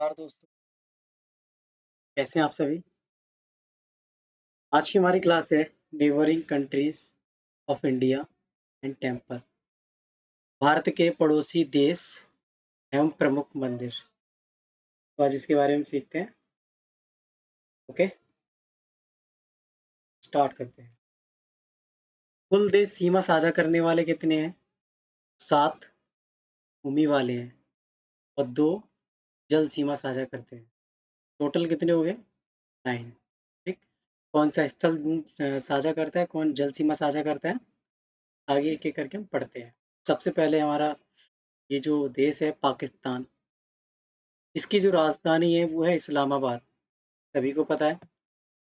नमस्कार दोस्तों, कैसे हैं आप सभी? आज की हमारी क्लास है neighbouring countries of India and temple. Bharat के पड़ोसी देश एवं प्रमुख मंदिर। तो आज इसके बारे में सीखते हैं। ओके, स्टार्ट करते हैं। कुल देश सीमा साझा करने वाले कितने हैं? 7 भूमि वाले हैं और 2 जल सीमा साझा करते हैं। टोटल कितने हो गए? 9। ठीक। कौन सा स्थल साझा करता है, कौन जल सीमा साझा करता है, आगे एक एक करके हम पढ़ते हैं। सबसे पहले हमारा ये जो देश है पाकिस्तान, इसकी जो राजधानी है वो है इस्लामाबाद। सभी को पता है।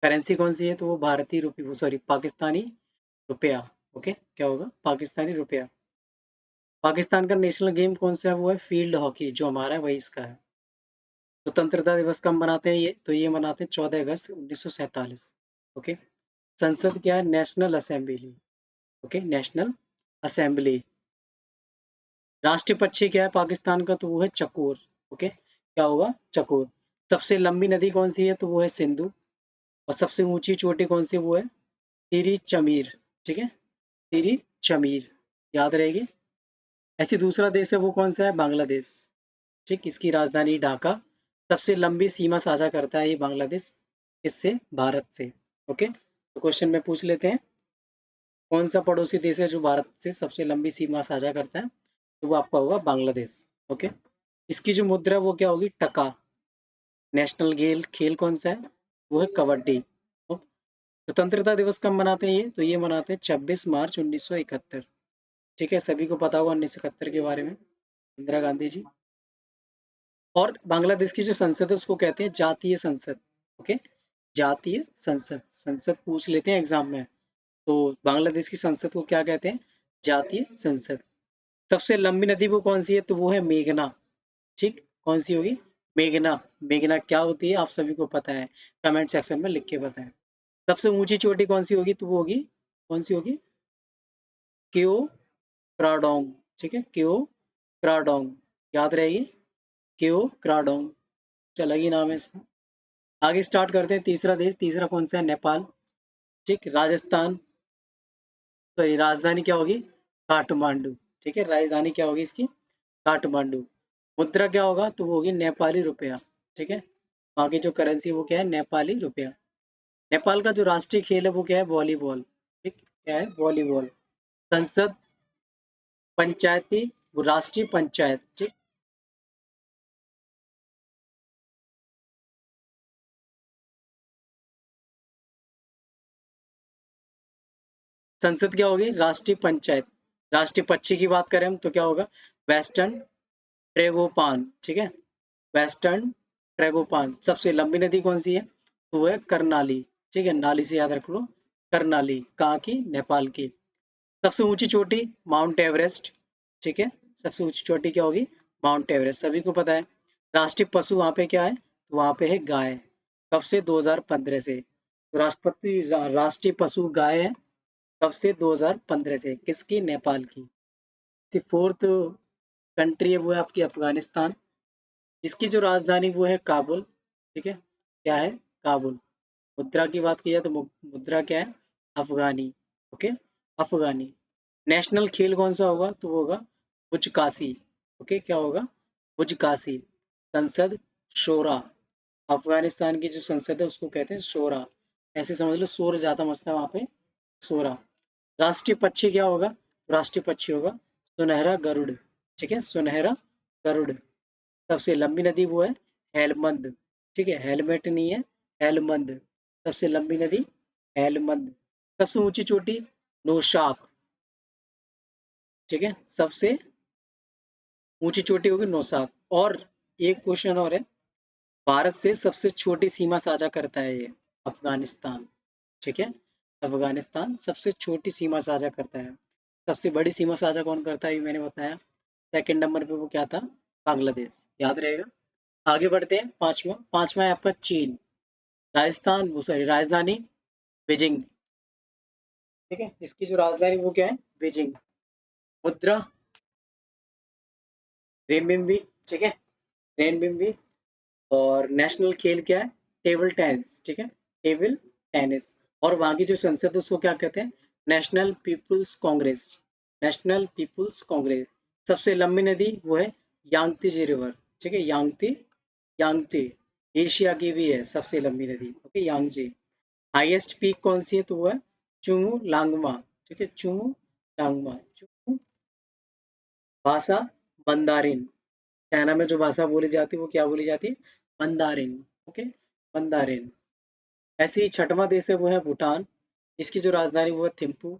करेंसी कौन सी है? तो वो भारतीय रुपये, सॉरी पाकिस्तानी रुपया। ओके, क्या होगा? पाकिस्तानी रुपया। पाकिस्तान का नेशनल गेम कौन सा है? वो है फील्ड हॉकी। जो हमारा है वही इसका है। स्वतंत्रता दिवस कब मनाते हैं? ये मनाते हैं 14 अगस्त 1947। ओके। संसद क्या है? National assembly. Okay, national assembly. राष्ट्रीय पक्षी क्या है पाकिस्तान का? तो वो है चकोर। ओके, क्या होगा? चकोर। सबसे लंबी नदी कौन सी है? तो वो है सिंधु। और सबसे ऊंची चोटी कौन सी? वो है तिरी चमीर। ठीक है, तिरी चमीर, याद रहेगी। ऐसी दूसरा देश है, वो कौन सा है? बांग्लादेश। ठीक, इसकी राजधानी ढाका। सबसे लंबी सीमा साझा करता है ये बांग्लादेश, इससे? भारत से। ओके, तो क्वेश्चन में पूछ लेते हैं, कौन सा पड़ोसी देश है जो भारत से सबसे लंबी सीमा साझा करता है? तो वो आपका होगा बांग्लादेश। ओके। इसकी जो मुद्रा वो क्या होगी? टका। नेशनल खेल कौन सा है? वो है कबड्डी। स्वतंत्रता दिवस कब मनाते हैं तो ये मनाते हैं 26 मार्च 1971। ठीक है, सभी को पता होगा 1971 के बारे में, इंदिरा गांधी जी। और बांग्लादेश की जो संसद है उसको कहते हैं जातीय संसद। ओके, जातीय संसद। संसद पूछ लेते हैं एग्जाम में, तो बांग्लादेश की संसद को क्या कहते हैं? जातीय संसद। सबसे लंबी नदी वो कौन सी है? तो वो है मेघना। ठीक, कौन सी होगी? मेघना। मेघना क्या होती है आप सभी को पता है, कमेंट सेक्शन में लिख के बताएं। सबसे ऊंची चोटी कौन सी होगी? तो वो होगी, कौन सी होगी? क्यो क्राडोंग। ठीक है, क्यो क्राडोंग, याद रहेगी। क्यो क्राडोंग, अलग ही नाम है इसका। आगे स्टार्ट करते हैं। तीसरा देश, तीसरा कौन सा है? नेपाल। ठीक, राजस्थान, सॉरी राजधानी क्या होगी? काठमांडू। ठीक है, राजधानी क्या होगी इसकी? काठमांडू। मुद्रा क्या होगा? तो वो होगी नेपाली रुपया। ठीक है, वहाँ की जो करेंसी वो क्या है? नेपाली रुपया। नेपाल का जो राष्ट्रीय खेल है वो क्या है? वॉलीबॉल। ठीक, क्या है? वॉलीबॉल। संसद, पंचायती, वो राष्ट्रीय पंचायत। ठीक, संसद क्या होगी? राष्ट्रीय पंचायत। राष्ट्रीय पक्षी की बात करें हम तो क्या होगा? वेस्टर्न ट्रेगोपान। ठीक है, वेस्टर्न ट्रेगोपान। सबसे लंबी नदी कौन सी है? तो वो है करनाली। ठीक है, नाली से याद रख लो, करनाली। कहाँ की? नेपाल की। सबसे ऊंची चोटी माउंट एवरेस्ट। ठीक है, सबसे ऊंची चोटी क्या होगी? माउंट एवरेस्ट, सभी को पता है। राष्ट्रीय पशु वहाँ पे क्या है? तो वहाँ पे है गाय। कब से? 2015 से। राष्ट्रीय पशु गाय है। कब से? 2015 से। किसकी? नेपाल की। फोर्थ कंट्री है वो है आपकी अफगानिस्तान। इसकी जो राजधानी वो है काबुल। ठीक है, क्या है? काबुल। मुद्रा की बात की जाए तो मुद्रा क्या है? अफगानी। ओके, अफगानी। नेशनल खेल कौन सा होगा? तो वो होगा बुजकाशी। ओके, क्या होगा? बुजकाशी। संसद, शोरा। अफगानिस्तान की जो संसद है उसको कहते हैं शोरा। ऐसे समझ लो, शोर ज्यादा मचता है वहां पे, शोरा। राष्ट्रीय पक्षी क्या होगा? राष्ट्रीय पक्षी होगा सुनहरा गरुड़। ठीक है, सुनहरा गरुड़। सबसे लंबी नदी वो है हेलमंद। ठीक है, हेलमेट नहीं है, हेलमंद। सबसे लंबी नदी हेलमंद। सबसे ऊंची चोटी नौशाख। ठीक है, सबसे ऊंची चोटी होगी नौशाख। और एक क्वेश्चन और है, भारत से सबसे छोटी सीमा साझा करता है ये अफगानिस्तान। ठीक है, अफगानिस्तान सबसे छोटी सीमा साझा करता है। सबसे बड़ी सीमा साझा कौन करता है ये मैंने बताया। सेकंड नंबर पे वो क्या था? बांग्लादेश, याद रहेगा। आगे बढ़ते हैं। पांचवा, पांचवा है आपका चीन। राजस्थान, वो सॉरी राजधानी बीजिंग। ठीक है, इसकी जो राजधानी वो क्या है? बीजिंग। मुद्रा रेनबिम्बी। ठीक है, रेनबिम्बी। और नेशनल खेल क्या है? टेबल टेनिस, ठीक है, टेबल टेनिस। और वहाँ की जो संसद है उसको क्या कहते हैं? National People's Congress, National People's Congress. सबसे लंबी नदी वो है यांगत्जे रिवर, ठीक है, यांगत्जे, एशिया की भी है सबसे लंबी नदी, ओके, यांगजे। हाईएस्ट पीक कौन सी है? तो वो है चुमू लांगमा, ठीक है, चुमू लांगमा, चुमू भाषा मंदारिन। चाइना में जो भाषा बोली जाती है वो क्या बोली जाती है? Mandarin, okay, Mandarin. ऐसे ही छठवां देश है वो है भूटान। इसकी जो राजधानी वो है थिम्पू,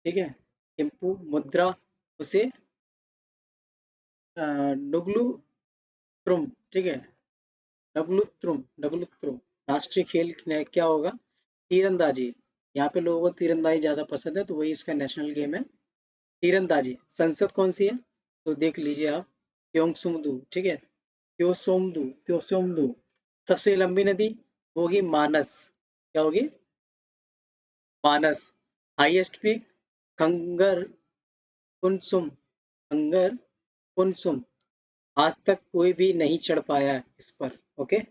ठीक है, थिम्पू। मुद्रा उसे नुगलु त्रुम, ठीक है, नगलुत्रुम, नगलुत्रुम। राष्ट्रीय खेल क्या होगा? तीरंदाजी। यहाँ पे लोगों को तीरंदाजी ज्यादा पसंद है तो वही इसका नेशनल गेम है, तीरंदाजी। संसद कौन सी है? तो देख लीजिए आप, त्योंगसुमदू, ठीक है, त्योसोमदू, त्योसोमदू। सबसे लंबी नदी होगी मानस, क्या होगी? मानस। Highest peak Khangar कुनसुम, Khangar कुनसुम। आज तक कोई भी नहीं चढ़ पाया है इस पर, ओके,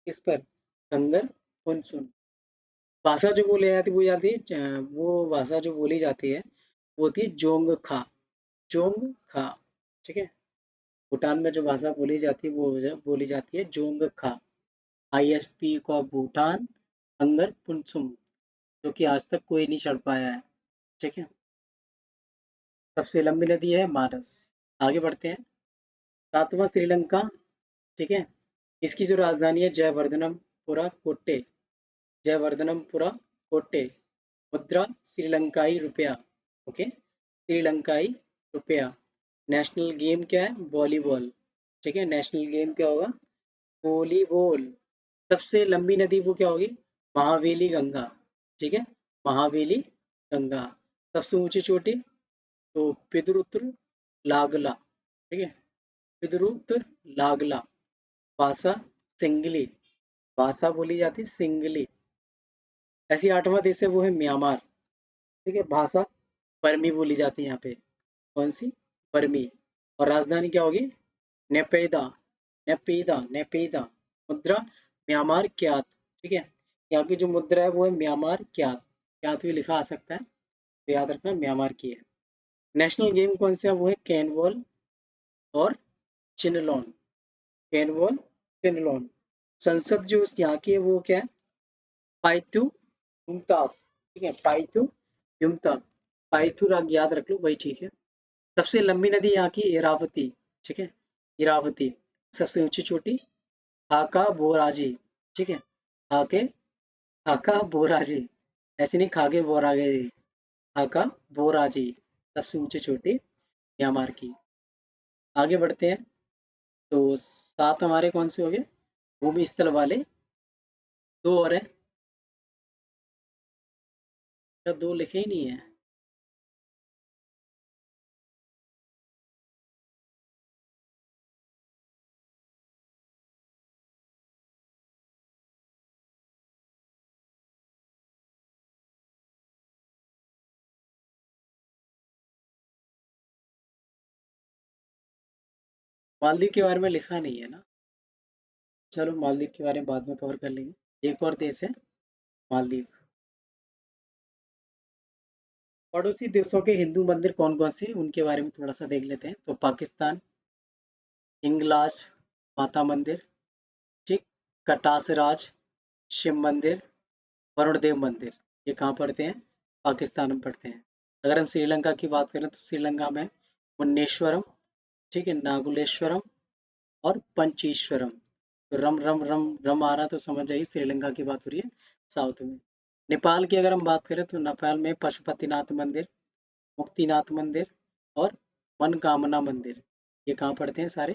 इस पर खंगर कुनसुम। भाषा जो बोली जाती है वो जाती है वो भाषा जो बोली जाती है वो होती है जोंगखा, जोंगखा, ठीक है। भूटान में जो भाषा बोली जाती है वो बोली जाती है जोंगखा। आईएसपी का भूटान अंगर पुनसुम, जो कि आज तक कोई नहीं चढ़ पाया है, ठीक है। सबसे लंबी नदी है मानस। आगे बढ़ते हैं। सातवां श्रीलंका, ठीक है। इसकी जो राजधानी है जयवर्धनपुरा कोट्टे, जयवर्धनपुरा कोट्टे। मुद्रा श्रीलंकाई रुपया, ओके, श्रीलंकाई रुपया। नेशनल गेम क्या है? वॉलीबॉल, ठीक है, नेशनल गेम क्या होगा? वॉलीबॉल। सबसे लंबी नदी वो क्या होगी? महावेली गंगा, ठीक है, महावेली गंगा। सबसे ऊंची चोटी तो पितरुत्र लागला, ठीक है, पितरुत्र लागला। भाषा सिंगली, भाषा बोली जाती सिंगली। ऐसी आठवां देश है वो है म्यांमार, ठीक है। भाषा बर्मी बोली जाती है यहाँ पे, कौन सी? बर्मी। और राजधानी क्या होगी? नेपेदा, नेपेदा, नेपेदा। मुद्रा म्यांमार क्यात, ठीक है। यहाँ की जो मुद्रा है वो है म्यांमार क्यात, क्यात भी लिखा आ सकता है तो याद रखना म्यांमार की है। नेशनल गेम कौन सा है? वो है कैनवॉल और चिनलॉन, कैनवॉल, चिनलॉन। संसद जो यहाँ की है वो क्या है? पाइथु युमताब, ठीक है, पाइथु युमताब। पाइथु राग याद रख लो, वही ठीक है। सबसे लंबी नदी यहाँ की इरावती, ठीक है, इरावती। सबसे ऊंची चोटी हाका बोराजी, ठीक है, हाके, हाका बोराजी। ऐसे नहीं खाके बोरागे, हाका बोराजी। सबसे ऊंची चोटी म्यांमार की। आगे बढ़ते हैं। तो सात हमारे कौन से हो गए? भूमि स्थल वाले। दो और है, क्या दो लिखे ही नहीं है? मालदीव के बारे में लिखा नहीं है ना? चलो मालदीव के बारे में बाद में कवर कर लेंगे। एक और देश है मालदीव। पड़ोसी देशों के हिंदू मंदिर कौन कौन से हैं, उनके बारे में थोड़ा सा देख लेते हैं। तो पाकिस्तान, हिंगलाज माता मंदिर, ठीक, कटासराज शिव मंदिर, वरुण देव मंदिर। ये कहाँ पड़ते हैं? पाकिस्तान में पड़ते हैं। अगर हम श्रीलंका की बात करें तो श्रीलंका में मुन्नेश्वरम, ठीक है, नागुलेश्वरम और पंचीश्वरम। तो रम रम रम रम आ रहा तो समझ जाइए श्रीलंका की बात हो रही है, साउथ में। नेपाल की अगर हम बात करें तो नेपाल में पशुपतिनाथ मंदिर, मुक्तिनाथ मंदिर और मनकामना मंदिर। ये कहाँ पड़ते हैं सारे?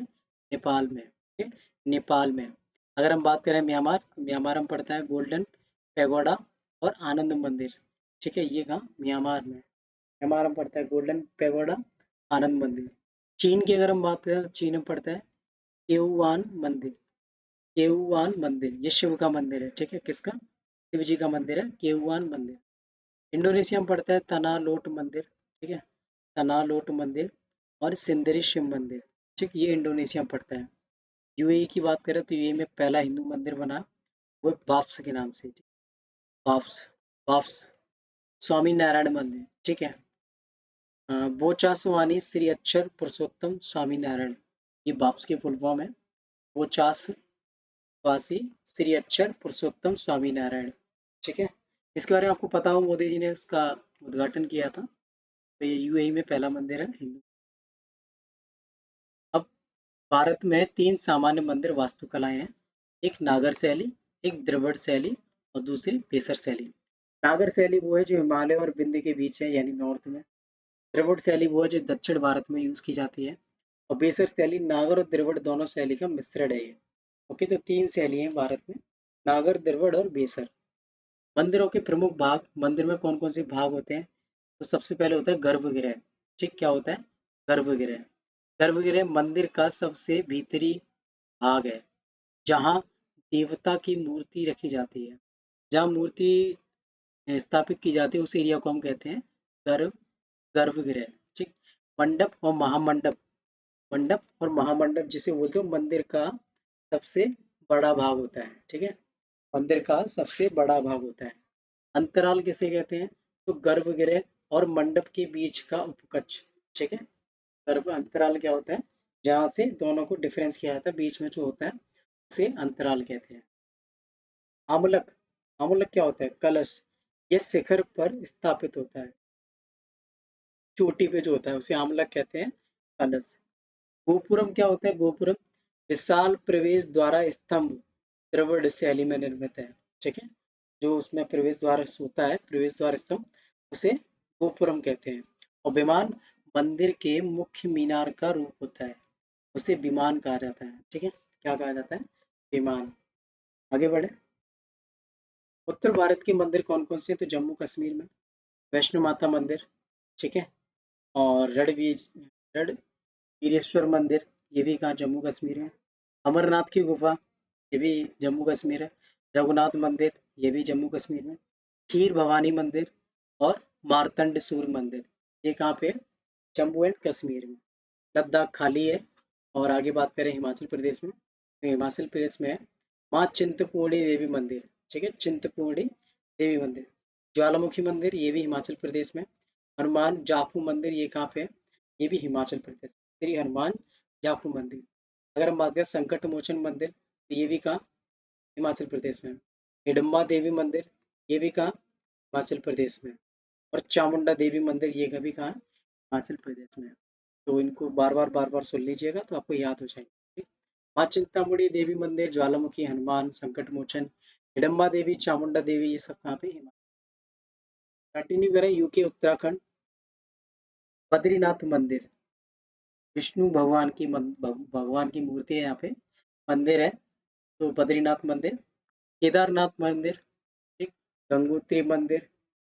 नेपाल में, ठीक है, नेपाल में। अगर हम बात करें म्यांमार, तो म्यांमार में पड़ता है गोल्डन पेगोडा और आनंद मंदिर, ठीक है, ये कहाँ? म्यांमार में। म्यांमार में पड़ता है गोल्डन पेगोडा, आनंद मंदिर। चीन की अगर हम बात करें तो चीन में पड़ता है केउआन मंदिर, केउआन मंदिर। ये शिव का मंदिर है, ठीक है, किसका? शिव जी का मंदिर है, केउआन मंदिर। इंडोनेशिया में पड़ता है तना लोट मंदिर, ठीक है, तना लोट मंदिर और सिंदरी शिव मंदिर, ठीक, ये इंडोनेशिया में पड़ता है। यूएई की बात करें तो यूएई में पहला हिंदू मंदिर बना, वो बाप्स के नाम से। बाप्स, बाप्स, स्वामी नारायण मंदिर, ठीक है। बोचासवानी श्री अक्षर पुरुषोत्तम स्वामी नारायण, ये बाप्स की फुल फॉर्म है। बोचास वासी श्री अक्षर पुरुषोत्तम स्वामी नारायण, ठीक है। इसके बारे में आपको पता हो, मोदी जी ने उसका उद्घाटन किया था। तो ये यूएई में पहला मंदिर है हिंदू। अब भारत में 3 सामान्य मंदिर वास्तुकलाएं हैं। एक नागर शैली, एक द्रविड़ शैली और दूसरी बेसर शैली। नागर शैली वो है जो हिमालय और विंध्य के बीच है, यानी नॉर्थ में। द्रविड़ शैली वो है जो दक्षिण भारत में यूज की जाती है। और बेसर शैली नागर और द्रविड़ दोनों शैली का मिश्रण है ये। ओके, तो 3 शैली हैं भारत में, नागर, द्रविड़ और बेसर। मंदिरों के प्रमुख भाग, मंदिर में कौन कौन से भाग होते हैं? तो सबसे पहले होता है गर्भगृह। ठीक, क्या होता है? गर्भगृह। गर्भगृह मंदिर का सबसे भीतरी भाग है, जहाँ देवता की मूर्ति रखी जाती है। जहाँ मूर्ति स्थापित की जाती है उस एरिया को हम कहते हैं गर्भ गर्भगृह। ठीक। मंडप और महामंडप, मंडप और महामंडप जिसे बोलते हो मंदिर का सबसे बड़ा भाग होता है। ठीक है, मंदिर का सबसे बड़ा भाग होता है। अंतराल किसे कहते हैं? तो गर्भगृह और मंडप के बीच का उपकक्ष। ठीक है, गर्भ अंतराल क्या होता है? जहाँ से दोनों को डिफरेंस किया जाता है, बीच में जो होता है उसे अंतराल कहते हैं। आमलक, आमलक क्या होता है? कलश, यह शिखर पर स्थापित होता है, चोटी पे जो होता है उसे आमलक कहते हैं, कलश। गोपुरम क्या होता है? गोपुरम विशाल प्रवेश द्वारा स्तंभ, द्रविड़ शैली में निर्मित है। ठीक है, जो उसमें प्रवेश द्वार होता है, प्रवेश द्वार स्तंभ, उसे गोपुरम कहते हैं। और विमान मंदिर के मुख्य मीनार का रूप होता है, उसे विमान कहा जाता है। ठीक है, क्या कहा जाता है? विमान। आगे बढ़े। उत्तर भारत के मंदिर कौन कौन से हैं? तो जम्मू कश्मीर में वैष्णो माता मंदिर, ठीक है। और रणवीरेश्वर मंदिर, ये भी कहाँ? जम्मू कश्मीर में। अमरनाथ की गुफा, ये भी जम्मू कश्मीर है। रघुनाथ मंदिर, ये भी जम्मू कश्मीर में। खीर भवानी मंदिर और मार्तंड सूर्य मंदिर, ये कहाँ पे है? जम्मू एंड कश्मीर में। लद्दाख खाली है। और आगे बात करें हिमाचल प्रदेश में, तो हिमाचल प्रदेश में है माँ चिंतपूर्णी देवी मंदिर। ठीक है, चिंतपूर्णी देवी मंदिर। ज्वालामुखी मंदिर, ये भी हिमाचल प्रदेश में। हनुमान जापू मंदिर, ये कहाँ पे है? ये भी हिमाचल प्रदेश, श्री हनुमान जापू मंदिर। अगर हम बात करें संकट मोचन मंदिर, तो ये भी कहाँ? हिमाचल प्रदेश में। हिडम्बा देवी मंदिर, ये भी कहाँ? हिमाचल प्रदेश में। और चामुंडा देवी मंदिर, ये भी कहाँ है? हिमाचल प्रदेश में। तो इनको बार बार सुन लीजिएगा तो आपको याद हो जाएंगे। ठीक? माँ चिंतामणि देवी मंदिर, ज्वालामुखी, हनुमान, संकट मोचन, हिडम्बा देवी, चामुंडा देवी, ये सब कहाँ पे? हिमाचल। कंटिन्यू करें, यूके उत्तराखंड। बद्रीनाथ मंदिर, विष्णु भगवान की भगवान की मूर्ति है यहाँ पे, मंदिर है, तो बद्रीनाथ मंदिर। केदारनाथ मंदिर, ठीक। गंगोत्री मंदिर,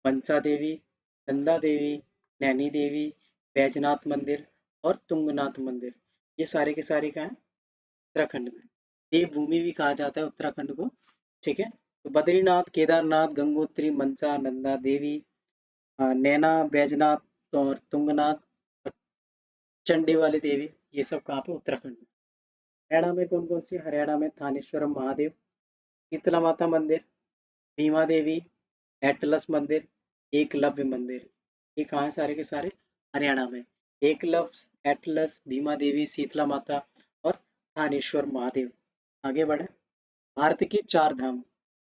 मनसा देवी, नंदा देवी, नैनी देवी, बैजनाथ मंदिर और तुंगनाथ मंदिर, ये सारे के सारे कहाँ हैं? उत्तराखंड में। देवभूमि भी कहा जाता है उत्तराखंड को। ठीक है, तो बद्रीनाथ, केदारनाथ, गंगोत्री, मनसा, नंदा देवी, नैना, बैजनाथ और तुंगनाथ और चंडी वाली देवी, ये सब कहाँ पे? उत्तराखंड में। हरियाणा में कौन कौन सी? हरियाणा में थानेश्वरम महादेव, शीतला माता मंदिर, भीमा देवी, एटलस मंदिर, एकलव्य मंदिर, ये कहाँ है? सारे के सारे हरियाणा में। एकलव्य, एटलस, भीमा देवी, शीतला माता और थानेश्वर महादेव। आगे बढ़े। भारत के 4 धाम,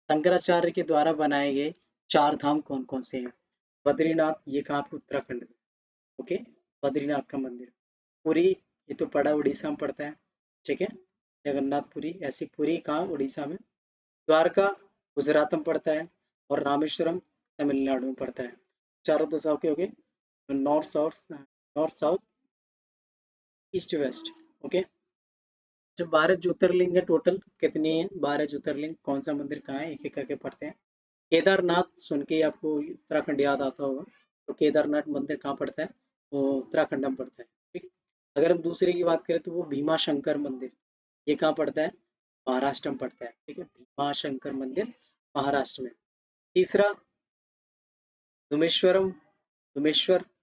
शंकराचार्य के द्वारा बनाए गए 4 धाम कौन कौन से हैं? बद्रीनाथ, ये कहाँ पे? उत्तराखंड में। ओके, बद्रीनाथ का मंदिर। पुरी, ये तो पड़ा उड़ीसा में पड़ता है। ठीक है, जगन्नाथपुरी, ऐसी पुरी कहाँ? उड़ीसा में। द्वारका गुजरात में पड़ता है। और रामेश्वरम तमिलनाडु में पड़ता है। चारों तो साउथ के हो गए, north south east west. Okay, जब 12 ज्योतिर्लिंग है, टोटल कितनी है? 12 ज्योतिर्लिंग। कौन सा मंदिर कहाँ है? एक एक करके पढ़ते हैं। केदारनाथ सुन के ही आपको उत्तराखंड याद आता होगा, तो केदारनाथ मंदिर कहाँ पड़ता है? वो उत्तराखंड में पड़ता है। ठीक। अगर हम दूसरे की बात करें तो वो भीमा शंकर मंदिर, ये कहाँ पड़ता है? महाराष्ट्र में पड़ता है। ठीक है, भीमा शंकर मंदिर महाराष्ट्र में। तीसरा धुमेश्वरम,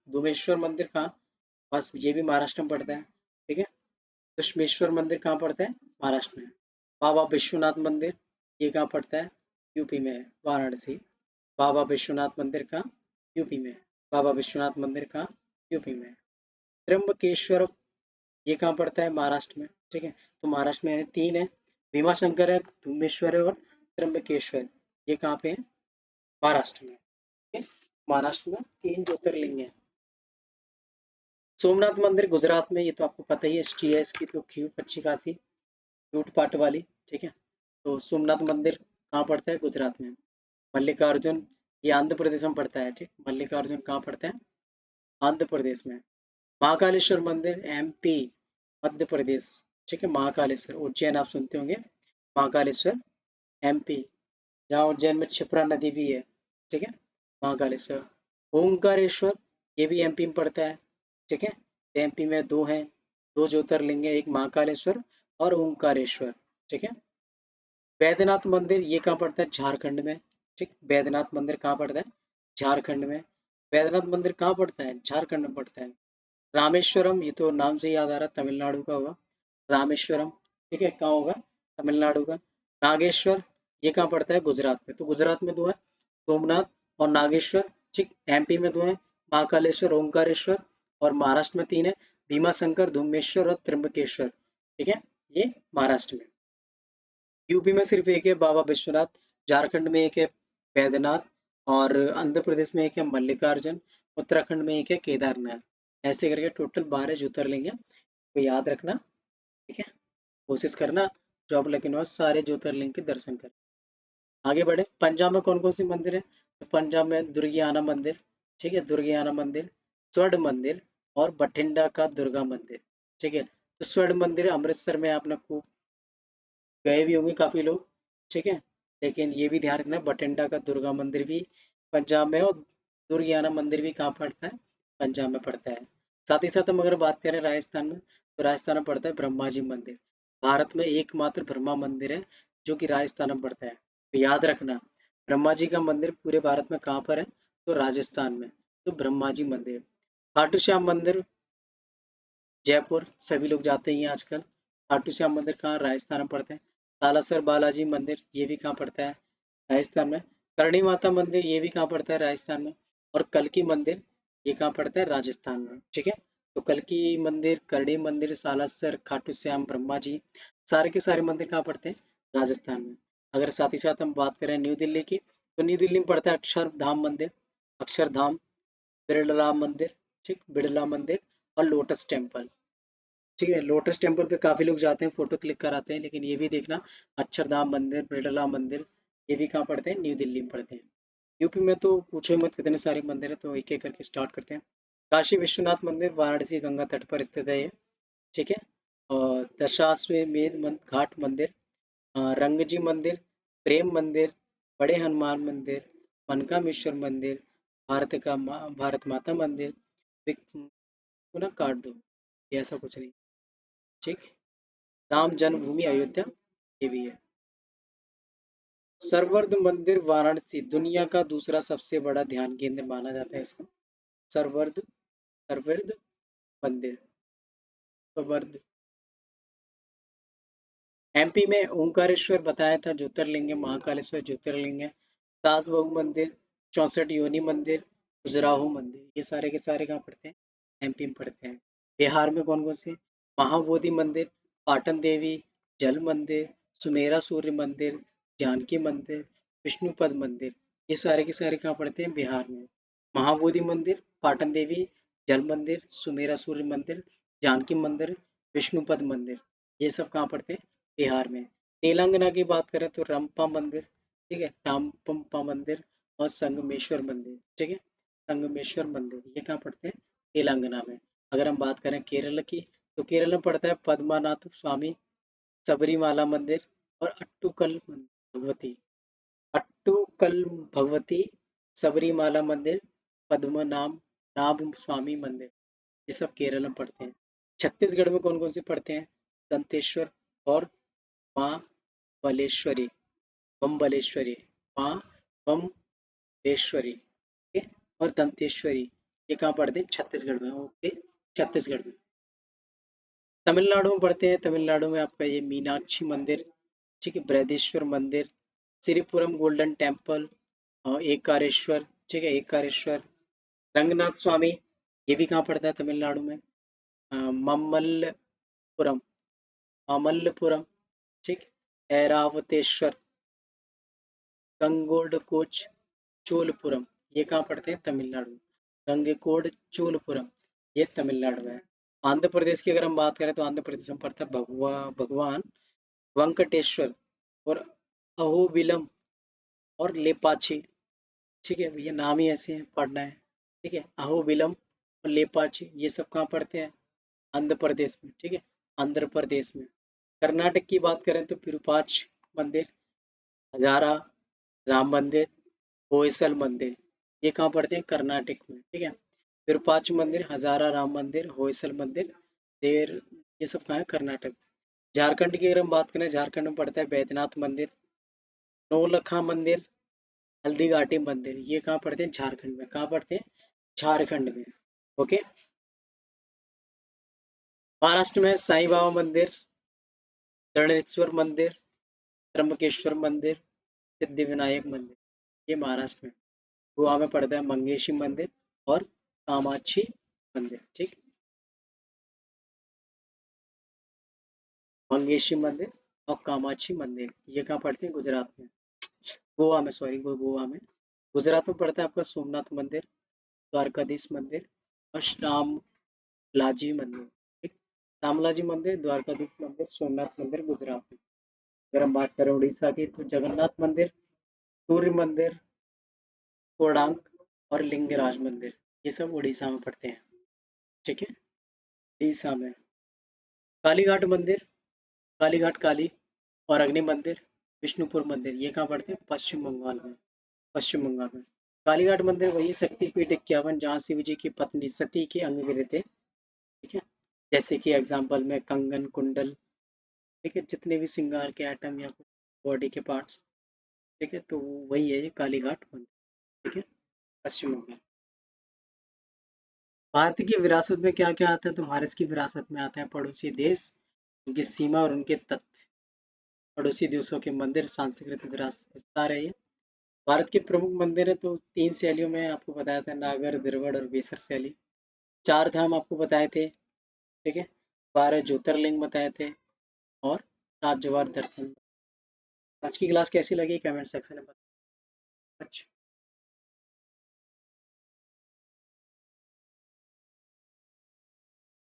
धुमेश्वर मंदिर कहाँ? बस ये भी महाराष्ट्र में पड़ता है। ठीक है, दशमेश्वर मंदिर कहाँ पड़ता है? महाराष्ट्र में। बाबा विश्वनाथ मंदिर, ये कहाँ पड़ता है? यूपी में है, वाराणसी। बाबा विश्वनाथ मंदिर कहाँ? यूपी में है। बाबा विश्वनाथ मंदिर कहाँ? यूपी में है। त्र्यंबकेश्वर, ये कहाँ पड़ता है? महाराष्ट्र में। ठीक है, तो महाराष्ट्र में है, तीन है, भीमाशंकर है, धूमेश्वर है और त्र्यंबकेश्वर। ये कहाँ पे है? महाराष्ट्र में। ठीक है? महाराष्ट्र में तीन ज्योतिर्लिंग है। सोमनाथ मंदिर गुजरात में, ये तो आपको पता ही है, हिस्ट्री है इसकी तो क्यों अच्छी खासी, लूटपाट वाली। ठीक है, तो सोमनाथ मंदिर कहाँ पड़ता है? गुजरात में। मल्लिकार्जुन, ये आंध्र प्रदेश में पड़ता है। ठीक, मल्लिकार्जुन कहाँ पड़ता है? आंध्र प्रदेश में। महाकालेश्वर मंदिर एमपी, मध्य प्रदेश। ठीक है, महाकालेश्वर उज्जैन आप सुनते होंगे, महाकालेश्वर एमपी, जहाँ उज्जैन में क्षिप्रा नदी भी है। ठीक है, महाकालेश्वर। ओंकारेश्वर, ये भी एमपी में पड़ता है। ठीक है, एमपी में दो हैं, दो ज्योतिर्लिंग है, एक महाकालेश्वर और ओंकारेश्वर। ठीक है, बैद्यनाथ मंदिर, ये कहाँ पड़ता है? झारखंड में। ठीक, बैद्यनाथ मंदिर कहाँ पड़ता है? झारखंड में। बैद्यनाथ मंदिर कहाँ पड़ता है? झारखंड में पड़ता है। रामेश्वरम, ये तो नाम से याद आ रहा है, तमिलनाडु का होगा, रामेश्वरम। ठीक है, कहाँ होगा? तमिलनाडु का। नागेश्वर, ये कहाँ पड़ता है? गुजरात में। तो गुजरात में दो है, सोमनाथ और नागेश्वर। ठीक, एमपी में दो है, महाकालेश्वर, ओंकारेश्वर। और महाराष्ट्र में तीन है, भीमा शंकर, धूमेश्वर और त्र्यंबकेश्वर। ठीक है, ये महाराष्ट्र में। यूपी में सिर्फ एक है, बाबा विश्वनाथ। झारखंड में एक है, बैद्यनाथ। और आंध्र प्रदेश में एक है, मल्लिकार्जुन। उत्तराखंड में एक है, केदारनाथ। ऐसे करके टोटल 12 ज्योतिर्लिंग है, तो याद रखना। ठीक है, कोशिश करना जॉब लगे ना सारे ज्योतिर्लिंग के दर्शन कर। आगे बढ़े, पंजाब में कौन कौन सी मंदिर है? तो पंजाब में दुर्गियाना मंदिर। ठीक है, दुर्गियाना मंदिर, स्वर्ण मंदिर और बठिंडा का दुर्गा मंदिर। ठीक है, तो स्वर्ण मंदिर अमृतसर में, आपने खूब गए भी होंगे काफी लोग। ठीक है, लेकिन ये भी ध्यान रखना, बठिंडा का दुर्गा मंदिर भी पंजाब में है, और दुर्गियाना मंदिर भी कहाँ पड़ता है? पंजाब में पड़ता है। साथ ही साथ हम अगर बात करें राजस्थान में, तो राजस्थान में पड़ता है ब्रह्मा जी मंदिर। भारत में एकमात्र ब्रह्मा मंदिर है जो कि राजस्थान में पड़ता है, तो याद रखना, ब्रह्मा जी का मंदिर पूरे भारत में कहाँ पर है? तो राजस्थान में। तो ब्रह्मा जी मंदिर। खाटू श्याम मंदिर, जयपुर सभी लोग जाते ही हैं आजकल। खाटू श्याम मंदिर कहाँ? राजस्थान में पड़ते हैं। सालासर बालाजी मंदिर, ये भी कहाँ पड़ता है? राजस्थान में। करणी माता मंदिर, ये भी कहाँ पड़ता है? राजस्थान में। और कल्की मंदिर, ये कहाँ पड़ता है? राजस्थान में। ठीक है, तो कल्की मंदिर, करणी मंदिर, सालासर, खाटू श्याम, ब्रह्मा जी, सारे के सारे मंदिर कहाँ पड़ते हैं? राजस्थान में। अगर साथ ही साथ हम बात करें न्यू दिल्ली की, तो न्यू दिल्ली में पड़ता है अक्षरधाम मंदिर, अक्षरधाम, बिरला मंदिर। ठीक, बिरला मंदिर और लोटस टेम्पल। ठीक है, लोटस टेम्पल पे काफी लोग जाते हैं, फोटो क्लिक कराते हैं, लेकिन ये भी देखना, अक्षरधाम मंदिर, बिरला मंदिर, ये भी कहाँ पड़ते हैं? न्यू दिल्ली में पड़ते हैं। यूपी में तो पूछो मत कितने सारे मंदिर है, तो एक एक करके स्टार्ट करते हैं। काशी विश्वनाथ मंदिर, वाराणसी गंगा तट पर स्थित है ये। ठीक है, और दशाश्वमेध घाट मंदिर, रंगजी मंदिर, प्रेम मंदिर, बड़े हनुमान मंदिर, मनकामेश्वर मंदिर, भारत माता मंदिर, पुनः काट दो, ये ऐसा कुछ नहीं। ठीक, राम जन्मभूमि अयोध्या, ये भी है। सरवर्द मंदिर वाराणसी, दुनिया का दूसरा सबसे बड़ा ध्यान केंद्र माना जाता है इसको। सरवर्द, सरवर्द मंदिर, सरवर्द। एमपी में ओंकारेश्वर बताया था ज्योतिर्लिंग है, महाकालेश्वर ज्योतिर्लिंग है। सास बहू मंदिर, 64 योनि मंदिर, खजुराहो मंदिर, ये सारे के सारे कहाँ पड़ते हैं? एमपी में पड़ते हैं। बिहार में कौन कौन से? महाबोधि मंदिर, पाटन देवी, जल मंदिर, सुमेरा सूर्य मंदिर, जानकी मंदिर, विष्णुपद मंदिर, ये सारे के सारे कहाँ पड़ते हैं? बिहार में। महाबोधि मंदिर, पाटन देवी, जल मंदिर, सुमेरा सूर्य मंदिर, जानकी मंदिर, विष्णुपद मंदिर, ये सब कहाँ पड़ते हैं? बिहार में। तेलंगाना की बात करें तो रंपा मंदिर, ठीक है, रामपंपा मंदिर और संगमेश्वर मंदिर। ठीक है, संगमेश्वर मंदिर, ये कहाँ पड़ते हैं? तेलंगाना में। अगर हम बात करें केरल की, तो केरल में पड़ता है पद्मानाथ स्वामी, सबरीमाला मंदिर और भगवती, अट्टुकल भगवती, सबरीमाला मंदिर, पद्मनाभ नाभ स्वामी मंदिर, ये सब केरल में पड़ते हैं। छत्तीसगढ़ में कौन कौन से पड़ते हैं? दंतेश्वर और माँ बलेश्वरी, बम्बलेश्वरी, माँ बम्बलेश्वरी, ठीक है, और दंतेश्वरी, ये कहाँ पड़ते हैं? छत्तीसगढ़ में। ओके, छत्तीसगढ़ में। तमिलनाडु में पढ़ते हैं, तमिलनाडु में आपका ये मीनाक्षी मंदिर, ठीक है, बृहदेश्वर मंदिर, श्रीपुरम गोल्डन टेम्पल, एकारेश्वर, ठीक है, एकारेश्वर, रंगनाथ स्वामी, ये भी कहाँ पड़ता है तमिलनाडु में, ममल्लपुरम, मामल्लपुरम, ठीक, ऐरावतेश्वर, गंगोडकोच, चोलपुरम, ये कहाँ पड़ते हैं तमिलनाडु में, गंगेकोड चोलपुरम, ये तमिलनाडु में है। आंध्र प्रदेश की अगर हम बात करें तो आंध्र प्रदेश में पड़ता है भगवान वेंकटेश्वर और अहोबिलम और लेपाची, ठीक है, ये नाम ही ऐसे हैं, पढ़ना है, ठीक है, अहोबिलम और लेपाची, ये सब कहाँ पड़ते हैं आंध्र प्रदेश में, ठीक है, आंध्र प्रदेश में। कर्नाटक की बात करें तो विरूपाक्ष मंदिर, हजारा राम मंदिर, होयसल मंदिर, ये कहाँ पड़ते हैं कर्नाटक में, ठीक है, विरूपाक्ष मंदिर, हजारा राम मंदिर, होयसल मंदिर, देर, ये सब कहाँ है कर्नाटक। झारखंड की अगर हम बात करें, झारखंड में पड़ता है बैद्यनाथ मंदिर, नौलखा मंदिर, हल्दी घाटी मंदिर, ये कहाँ पड़ते हैं झारखंड में, कहाँ पड़ते हैं झारखंड में। ओके, महाराष्ट्र में साईं बाबा मंदिर, दंडेश्वर मंदिर, त्र्यंबकेश्वर मंदिर, सिद्धि विनायक मंदिर, ये महाराष्ट्र में। गोवा में पड़ता है मंगेशी मंदिर और कामाक्षी मंदिर, ठीक, मंगेशी मंदिर और कामाक्षी मंदिर, ये कहाँ पड़ते हैं गुजरात में, गोवा में, सॉरी, गोवा में। गुजरात में पड़ता है आपका सोमनाथ मंदिर, द्वारकाधीश मंदिर और श्यामलाजी मंदिर, ठीक, श्यामलाजी मंदिर, द्वारकाधीश मंदिर, सोमनाथ मंदिर गुजरात में। अगर हम बात करें उड़ीसा की तो जगन्नाथ मंदिर, सूर्य मंदिर, कोणार्क और लिंगराज मंदिर, ये सब उड़ीसा में पड़ते हैं, ठीक है। उड़ीसा में कालीघाट मंदिर, कालीघाट काली और अग्नि मंदिर, विष्णुपुर मंदिर, ये कहाँ पड़ते हैं पश्चिम बंगाल में, पश्चिम बंगाल में। कालीघाट मंदिर वही शक्तिपीठ 51 जहाँ शिव जी की पत्नी सती के अंग गिरे थे, ठीक है, जैसे कि एग्जाम्पल में कंगन, कुंडल, ठीक है, जितने भी श्रृंगार के आइटम या बॉडी के पार्ट्स, ठीक है, तो वही है ये कालीघाट मंदिर, ठीक है, पश्चिम बंगाल। भारत की विरासत में क्या क्या आता है, तो भारत की विरासत में आता है पड़ोसी देश, उनकी सीमा और उनके तथ्य, पड़ोसी देशों के मंदिर, सांस्कृतिक विस्तार है ये। भारत के प्रमुख मंदिर है तो 3 शैलियों में आपको बताया था, नागर, द्रविड़ और बेसर शैली। 4 धाम आपको बताए थे, ठीक है, 12 ज्योतिर्लिंग बताए थे और 7 जवार दर्शन। आज की क्लास कैसी लगी कमेंट सेक्शन में बताओ। अच्छा।